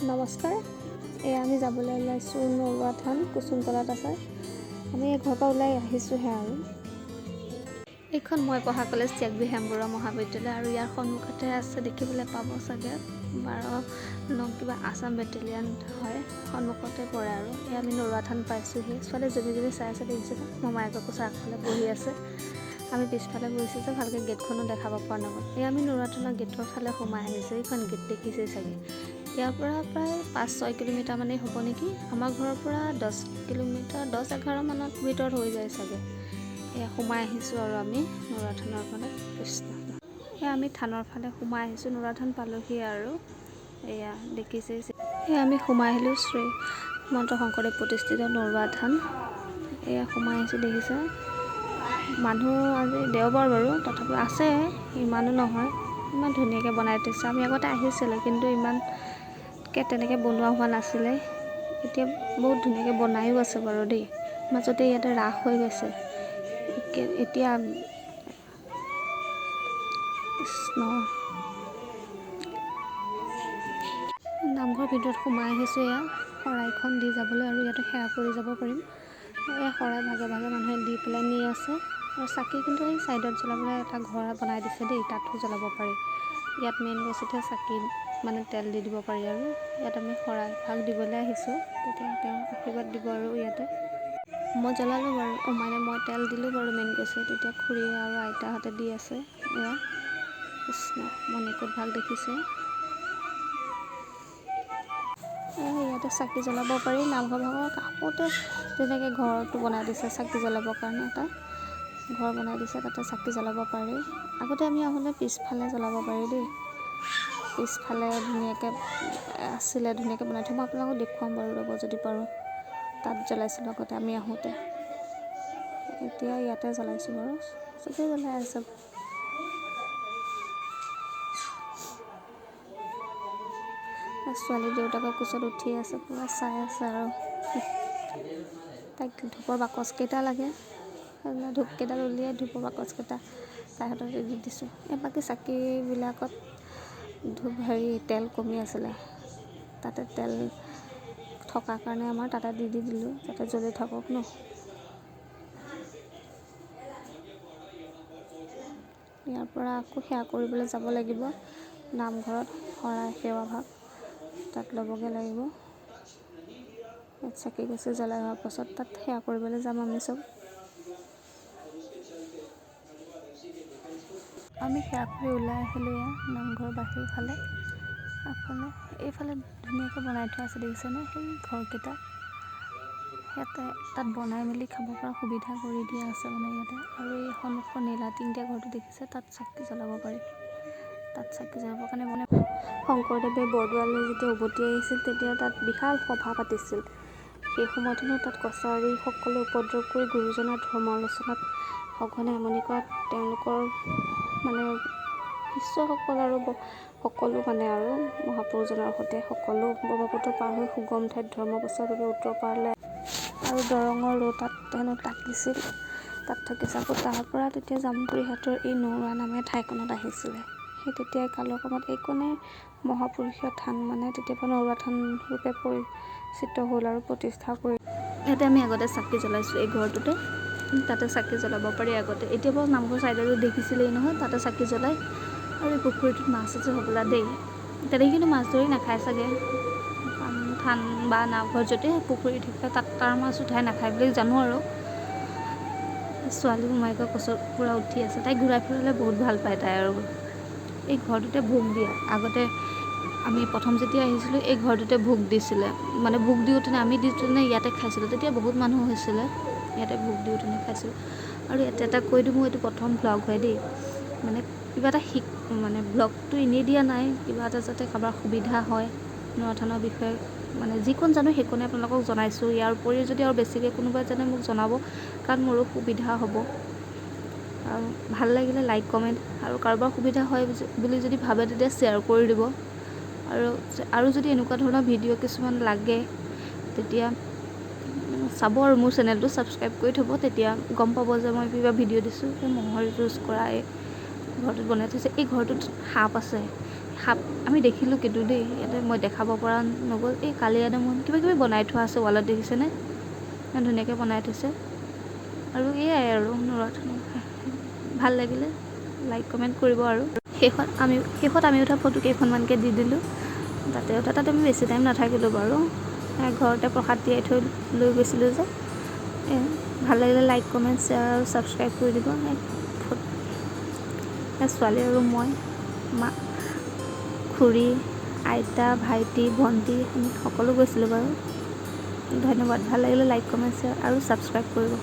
নমস্কাৰ। আমি যাবলৈ ওলাইছোঁ নৰুৱা থান কুচুমতলাত আছে। আমি ঘৰৰ পৰা ওলাই আহিছোঁহে আৰু এইখন মই পঢ়া কলেজ ত্যাগবী হেমবৰুৱা মহাবিদ্যালয় আৰু ইয়াৰ সন্মুখতে আছে, দেখিবলৈ পাব চাগে 12 নং কিবা আছাম বেটেলিয়ান হয়, সন্মুখতে পৰে আৰু আমি নৰুৱা থান পাইছোঁহি। ছোৱালী জুমি চাই আছে, দেখিছোঁ মমায়েকৰ কোচৰ আগফালে বহি আছে। আমি পিছফালে বহিছোঁ যে ভালকৈ গেটখনো দেখাব পৰা নগ'ল। আমি নৰুৱা থানৰ গেটৰ ফালে সোমাই আহিছোঁ। এইখন গেট দেখিছেই চাগে। ইয়াৰ পৰা প্ৰায় 5-6 কিলোমিটাৰ মানেই হ'ব নেকি। আমাৰ ঘৰৰ পৰা 10 কিলোমিটাৰ 10-11 মানত ভিতৰত হৈ যায় চাগে। সোমাই আহিছোঁ আৰু আমি নৰুৱা থানৰ ফালে। কৃষ্ণ, আমি থানৰ ফালে সোমাই আহিছোঁ। নৰুৱা থান পালোহি আৰু এয়া দেখিছেই। আমি সোমাই আহিলোঁ শ্ৰীমন্ত শংকৰদেৱ প্ৰতিষ্ঠিত নৰুৱা থান। সোমাই আহিছোঁ, দেখিছে। মানুহ আজি দেওবাৰ বাৰু, তথাপিও আছে, ইমানো নহয়। ইমান ধুনীয়াকৈ বনাই থৈছে। আমি আগতে আহিছিলোঁ, কিন্তু ইমানকৈ তেনেকৈ বনোৱা হোৱা নাছিলে। এতিয়া বহুত ধুনীয়াকৈ বনায়ো আছে বাৰু দেই। মাজতে ইয়াতে ৰাস হৈ গৈছে। এতিয়া কৃষ্ণ, নামঘৰৰ ভিতৰত সোমাই আহিছোঁ। এয়া শৰাইখন দি যাবলৈ, আৰু ইয়াতে সেৱা কৰি যাব পাৰিম। শৰাই ভাগে ভাগে মানুহে দি পেলাই নি আছে। আৰু চাকি কিন্তু এই ছাইডত জ্বলাবলৈ এটা ঘৰ বনাই দিছে দেই, তাতো জ্বলাব পাৰি। ইয়াত মেইন গছতহে চাকি মানে তেল দি দিব পাৰি। আৰু ইয়াত আমি শৰাই ভাগ দিবলৈ আহিছোঁ, তেতিয়া তেওঁ আশীৰ্বাদ দিব। আৰু ইয়াতে মই জ্বলালোঁ বাৰু, মই তেল দিলোঁ বাৰু মেইন গছে। তেতিয়া খুৰী আৰু আইতাহঁতে দি আছে। এয়া কৃষ্ণ, মণিকোট ভাগ দেখিছে। ইয়াতে চাকি জ্বলাব পাৰি। নামঘৰ ভাগৰ কাষতে তেনেকৈ ঘৰটো বনাই দিছে, চাকি জ্বলাবৰ কাৰণে এটা ঘৰ বনাই দিছে, তাতে চাকি জ্বলাব পাৰি। আগতে আমি আহোঁতে পিছফালে জ্বলাব পাৰি দেই। পিছফালে ধুনীয়াকৈ আছিলে, ধুনীয়াকৈ বনাই থৈ। মই আপোনালোকক দেখুৱাম বাৰু, ৰ'ব যদি পাৰোঁ। তাত জ্বলাইছিলোঁ আগতে আমি আহোঁতে। এতিয়া ইয়াতে জ্বলাইছোঁ বাৰু, চবেই জ্বলাই আছে। ছোৱালী দেউতাকৰ কোচত উঠি আছে, পূৰা চাই আছে। আৰু তাইক ধূপৰ বাকচকেইটা লাগে, সেইবিলাক ধূপকেইডাল উলিয়াই ধূপৰ বাকচকেইটা তাইৰ হাতত দি দিছোঁ। বাকী চাকিবিলাকত তেল কমি আছিলে, তাতে তেল থকাৰ কাৰণে আমাৰ তাতে দি দিলোঁ, যাতে জ্বলি থাকক ন। ইয়াৰ পৰা আকৌ সেৱা কৰিবলৈ যাব লাগিব নামঘৰত। শৰাই সেৱা ভাগ তাত ল'বগৈ লাগিব। ইয়াত চাকি গছি জ্বলাই হোৱাৰ পাছত তাত সেৱা কৰিবলৈ যাম আমি চব। আমি সেৱা কৰি ওলাই আহিলোঁ। নামঘৰৰ বাহিৰ ফালে, আগফালে এইফালে ধুনীয়াকৈ বনাই থোৱা আছে, দেখিছেনে? সেই ঘৰকেইটা তাত বনাই মেলি খাব পৰা সুবিধা কৰি দিয়া আছে মানে ইয়াতে। আৰু এই সন্মুখৰ নীলা টিংগীয়া ঘৰটো দেখিছে, তাত চাকি জ্বলাব পাৰি। তাত চাকি জ্বলাবৰ কাৰণে মানে শংকৰদেৱে বৰদোৱালৈ যেতিয়া উভতি আহিছিল, তেতিয়া তাত বিশাল সভা পাতিছিল। সেই সময়ত তাত কছাৰীসকলে উপদ্ৰৱ কৰি গুৰুজনাৰ ধৰ্মালোচনাত সঘনে আমনি কৰাত তেওঁলোকৰ মানে শিষ্যসকল আৰু সকলো মানে আৰু মহাপুৰুষজনৰ সৈতে সকলো ব্ৰহ্মপুত্ৰ পাৰ হৈ সুগম ঠাইত ধৰ্ম প্ৰচাৰৰ বাবে উত্তৰ পাৰলৈ আৰু দৰঙৰ তাত হেনো তাকিছিল, তাত থাকিছে। আকৌ তাৰ পৰা তেতিয়া জামুগুৰিহাটৰ এই নৰুৱা নামে ঠাইখনত আহিছিলে। সেই তেতিয়াই কালক্ৰমত এইকণেই মহাপুৰুষীয় থান, মানে তেতিয়াৰ পৰা নৰুৱা থান ৰূপে পৰিচিত হ'ল আৰু প্ৰতিষ্ঠা কৰি। ইয়াতে আমি আগতে চাকি জ্বলাইছোঁ, এই ঘৰটোতে। তাতে চাকি জ্বলাব পাৰি আগতে। এতিয়া বাৰু নামঘৰ ছাইডতো দেখিছিলেই নহয়, তাতে চাকি জ্বলাই। আৰু এই পুখুৰীটোত মাছ আছে হ'বলা দেই। তেনেকৈ কিন্তু মাছ ধৰি নাখায় চাগে। থান বা নামঘৰ যদি পুখুৰী থাকে, তাত তাৰ মাছ উঠাই নাখায় বুলি জানো। আৰু ছোৱালী মোমায়েকৰ কোচত পূৰা উঠি আছে, তাইক ঘূৰাই ফুৰালে বহুত ভাল পায় তাই। আৰু এই ঘৰটোতে ভোগ দিয়ে। আগতে আমি প্ৰথম যেতিয়া আহিছিলোঁ, এই ঘৰটোতে ভোগ দিছিলে। মানে ভোগ দিওঁতেনে আমি দিওঁতেনে ইয়াতে খাইছিলোঁ। তেতিয়া বহুত মানুহ হৈছিলে, ইয়াতে ভোগ দিওঁতেনে খাইছিলোঁ। আৰু ইয়াতে এটা কৈ দিওঁ, এইটো প্ৰথম ভ্লগ হয় দেই। মানে কিবা এটা মানে ভ্লগটো এনেই দিয়া নাই, কিবা এটা যাতে কাৰোবাৰ সুবিধা হয় নৰুৱা থানৰ বিষয়ে, মানে যিকণ জানো সেইকণে আপোনালোকক জনাইছোঁ। ইয়াৰ উপৰিও যদি আৰু বেছিকৈ কোনোবাই জানে মোক জনাব, কাৰণ মোৰো সুবিধা হ'ব। আৰু ভাল লাগিলে লাইক কমেণ্ট, আৰু কাৰোবাৰ সুবিধা হয় বুলি যদি ভাবে তেতিয়া শ্বেয়াৰ কৰি দিব। আৰু যদি এনেকুৱা ধৰণৰ ভিডিঅ' কিছুমান লাগে, তেতিয়া চাব আৰু মোৰ চেনেলটো ছাবস্ক্ৰাইব কৰি থ'ব। তেতিয়া গম পাব যে মই কিবা ভিডিঅ' দিছোঁ। এই মহৰ যুঁজ কৰা এই ঘৰটোত বনাই থৈছে। এই ঘৰটোত সাপ আছে, সাপ আমি দেখিলোঁ কিন্তু দেই, ইয়াতে মই দেখাব পৰা নগ'ল। এই কালি আদমন কিবা কিবি বনাই থোৱা আছে ৱালত, দেখিছেনে? ইমান ধুনীয়াকৈ বনাই থৈছে। আৰু এয়াই আৰু নুৰত ভাল লাগিলে লাইক কমেণ্ট কৰিব। আৰু শেষত আমি উঠা ফটো কেইখনমানকৈ দি দিলোঁ। তাতে আমি বেছি টাইম নাথাকিলোঁ বাৰু, ঘৰতে প্ৰসাদ তিয়াই থৈ লৈ গৈছিলোঁ যে। ভাল লাগিলে লাইক কমেণ্ট শ্বেয়াৰ আৰু ছাবস্ক্ৰাইব কৰি দিব। ছোৱালী আৰু মই, মা, খুৰী, আইতা, ভাইটি, ভণ্টি, আমি সকলো গৈছিলোঁ বাৰু। ধন্যবাদ। ভাল লাগিলে লাইক কমেণ্ট শ্বেয়াৰ আৰু ছাবস্ক্ৰাইব কৰিব।